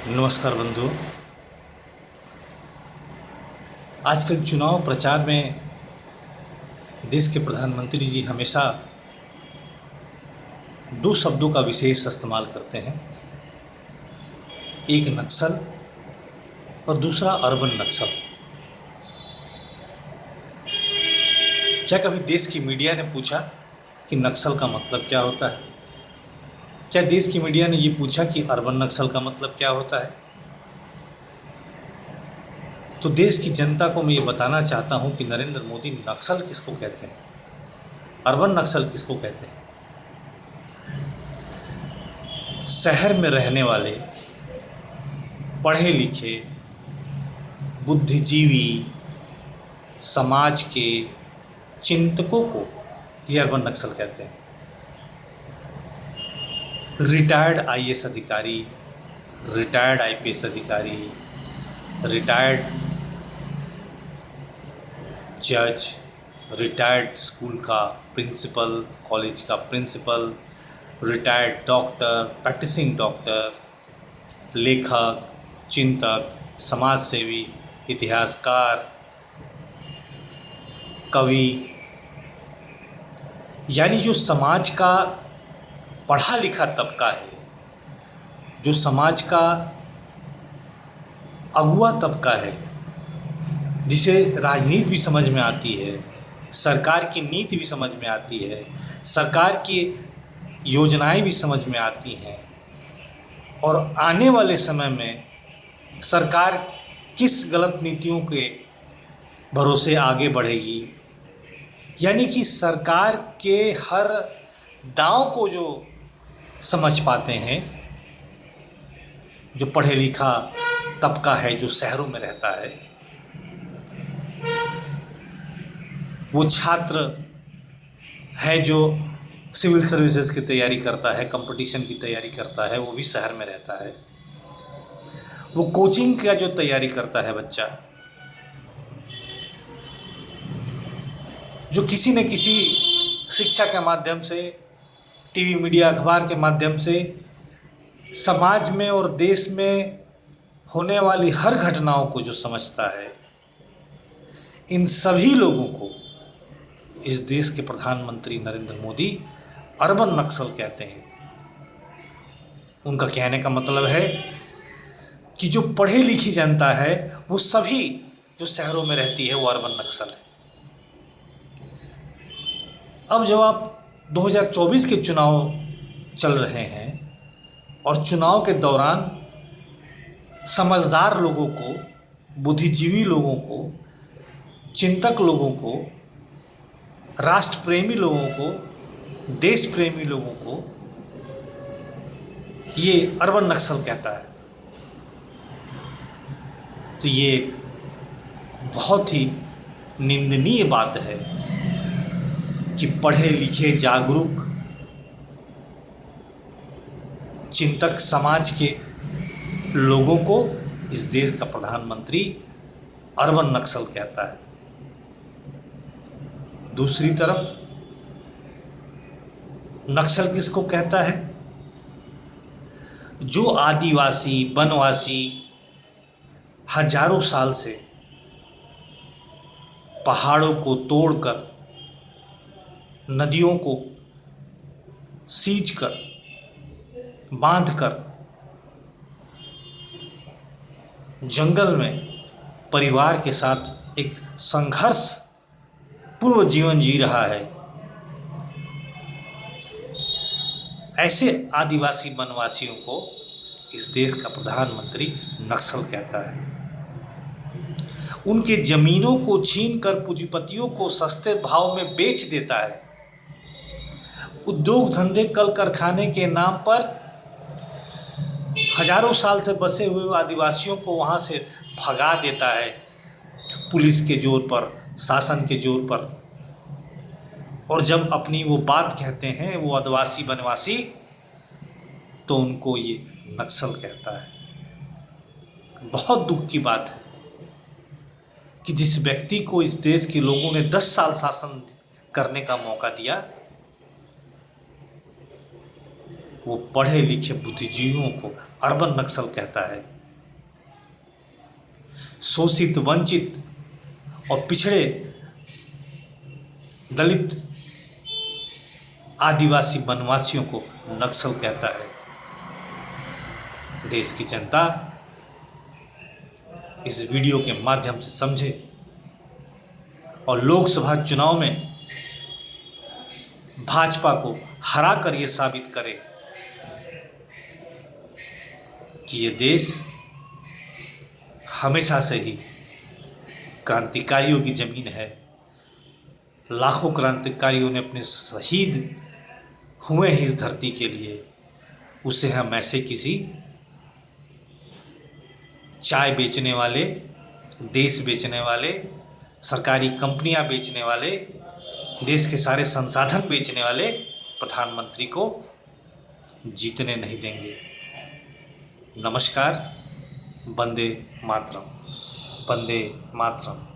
नमस्कार बंधु। आजकल चुनाव प्रचार में देश के प्रधानमंत्री जी हमेशा दो शब्दों का विशेष इस्तेमाल करते हैं। एक नक्सल और दूसरा अर्बन नक्सल। क्या कभी देश की मीडिया ने पूछा कि नक्सल का मतलब क्या होता है? क्या देश की मीडिया ने ये पूछा कि अर्बन नक्सल का मतलब क्या होता है? तो देश की जनता को मैं ये बताना चाहता हूं कि नरेंद्र मोदी नक्सल किसको कहते हैं, अर्बन नक्सल किसको कहते हैं। शहर में रहने वाले पढ़े लिखे बुद्धिजीवी समाज के चिंतकों को ये अर्बन नक्सल कहते हैं। रिटायर्ड आईएएस अधिकारी, रिटायर्ड आईपीएस अधिकारी, रिटायर्ड जज, रिटायर्ड स्कूल का प्रिंसिपल, कॉलेज का principal, retired doctor, practising doctor, लेखक, चिंतक, समाज सेवी, इतिहासकार, कवि, यानी जो समाज का पढ़ा लिखा तबका है, जो समाज का अगुआ तबका है, जिसे राजनीति भी समझ में आती है, सरकार की नीति भी समझ में आती है, सरकार की योजनाएं भी समझ में आती हैं और आने वाले समय में सरकार किस गलत नीतियों के भरोसे आगे बढ़ेगी, यानी कि सरकार के हर दांव को जो समझ पाते हैं, जो पढ़े लिखा तबका है, जो शहरों में रहता है, वो छात्र है जो सिविल सर्विसेज की तैयारी करता है, कंपटीशन की तैयारी करता है, वो भी शहर में रहता है। वो कोचिंग का जो तैयारी करता है बच्चा, जो किसी न किसी शिक्षा के माध्यम से, टीवी मीडिया अखबार के माध्यम से समाज में और देश में होने वाली हर घटनाओं को जो समझता है, इन सभी लोगों को इस देश के प्रधानमंत्री नरेंद्र मोदी अर्बन नक्सल कहते हैं। उनका कहने का मतलब है कि जो पढ़ी लिखी जनता है वो सभी जो शहरों में रहती है वो अर्बन नक्सल है। अब जब आप 2024 के चुनाव चल रहे हैं और चुनाव के दौरान समझदार लोगों को, बुद्धिजीवी लोगों को, चिंतक लोगों को, राष्ट्र प्रेमी लोगों को, देश प्रेमी लोगों को ये अर्बन नक्सल कहता है, तो ये एक बहुत ही निंदनीय बात है कि पढ़े लिखे जागरूक चिंतक समाज के लोगों को इस देश का प्रधानमंत्री अर्बन नक्सल कहता है। दूसरी तरफ नक्सल किसको कहता है? जो आदिवासी वनवासी हजारों साल से पहाड़ों को तोड़कर, नदियों को सींचकर, बांधकर, जंगल में परिवार के साथ एक संघर्ष पूर्व जीवन जी रहा है, ऐसे आदिवासी वनवासियों को इस देश का प्रधानमंत्री नक्सल कहता है। उनके जमीनों को छीनकर पूंजीपतियों को सस्ते भाव में बेच देता है। उद्योग धंधे कल कारखाने के नाम पर हजारों साल से बसे हुए आदिवासियों को वहां से भगा देता है, पुलिस के जोर पर, शासन के जोर पर। और जब अपनी वो बात कहते हैं वो आदिवासी वनवासी, तो उनको ये नक्सल कहता है। बहुत दुख की बात है कि जिस व्यक्ति को इस देश के लोगों ने 10 साल शासन करने का मौका दिया, वो पढ़े लिखे बुद्धिजीवियों को अर्बन नक्सल कहता है। शोषित, वंचित और पिछड़े दलित, आदिवासी, वनवासियों को नक्सल कहता है। देश की जनता इस वीडियो के माध्यम से समझे और लोकसभा चुनाव में भाजपा को हरा कर ये साबित करे कि ये देश हमेशा से ही क्रांतिकारियों की ज़मीन है। लाखों क्रांतिकारियों ने अपने शहीद हुए हैं इस धरती के लिए, उसे हम ऐसे किसी चाय बेचने वाले, देश बेचने वाले, सरकारी कंपनियां बेचने वाले, देश के सारे संसाधन बेचने वाले प्रधानमंत्री को जीतने नहीं देंगे। नमस्कार। वंदे मातरम। वंदे मातरम।